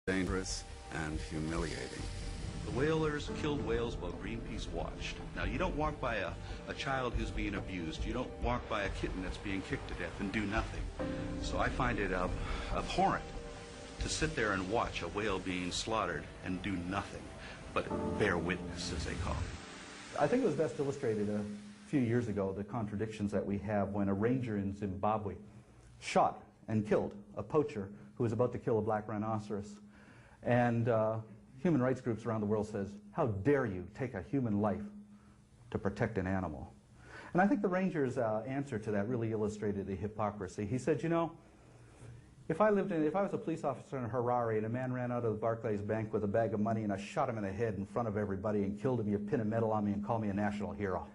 dangerous and humiliating. The whalers killed whales while Greenpeace watched. Now, you don't walk by a child who's being abused. You don't walk by a kitten that's being kicked to death and do nothing. So I find it abhorrent to sit there and watch a whale being slaughtered and do nothing but bear witness, as they call it. I think it was best illustrated a few years ago, the contradictions that we have when a ranger in Zimbabwe shot and killed a poacher who was about to kill a black rhinoceros. And human rights groups around the world says, how dare you take a human life to protect an animal? And I think the ranger's answer to that really illustrated the hypocrisy. He said, you know, if I was a police officer in Harare and a man ran out of the Barclays Bank with a bag of money and I shot him in the head in front of everybody and killed him, you pin a medal on me and call me a national hero.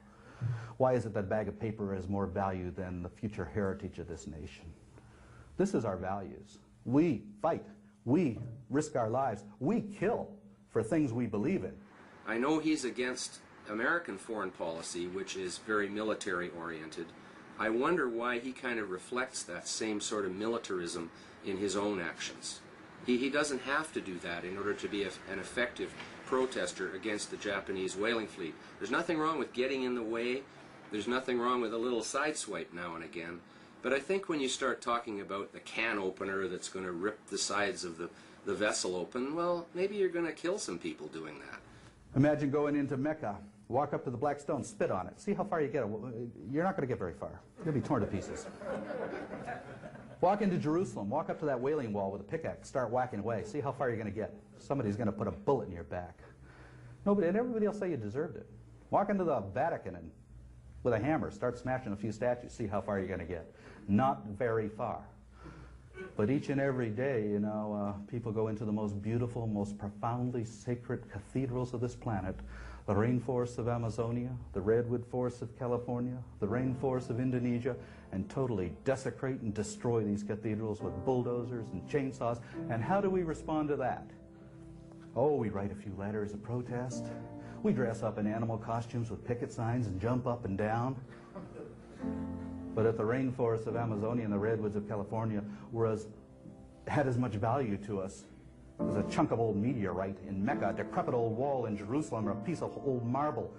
Why is it that bag of paper has more value than the future heritage of this nation? This is our values. We fight. We risk our lives. We kill for things we believe in. I know he's against American foreign policy, which is very military-oriented. I wonder why he kind of reflects that same sort of militarism in his own actions. He doesn't have to do that in order to be an effective protester against the Japanese whaling fleet. There's nothing wrong with getting in the way. There's nothing wrong with a little sideswipe now and again. But I think when you start talking about the can opener that's going to rip the sides of the vessel open, well, maybe you're going to kill some people doing that. Imagine going into Mecca, walk up to the black stone, spit on it, see how far you get. You're not going to get very far. You'll be torn to pieces. Walk into Jerusalem, walk up to that wailing wall with a pickaxe, start whacking away, see how far you're going to get. Somebody's going to put a bullet in your back. Nobody, and everybody will say you deserved it. Walk into the Vatican and with a hammer, start smashing a few statues, see how far you're going to get. Not very far. But each and every day, you know, people go into the most beautiful, most profoundly sacred cathedrals of this planet, the rainforests of Amazonia, the redwood forests of California, the rainforests of Indonesia, and totally desecrate and destroy these cathedrals with bulldozers and chainsaws. And how do we respond to that? Oh, we write a few letters of protest. We dress up in animal costumes with picket signs and jump up and down. But if the rainforests of Amazonia and the redwoods of California had as much value to us as a chunk of old meteorite in Mecca, a decrepit old wall in Jerusalem, or a piece of old marble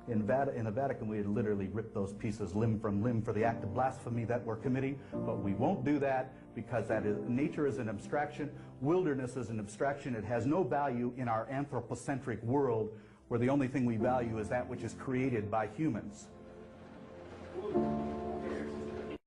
in the Vatican, we had literally ripped those pieces limb from limb for the act of blasphemy that we're committing. But we won't do that because nature is an abstraction, wilderness is an abstraction. It has no value in our anthropocentric world where the only thing we value is that which is created by humans.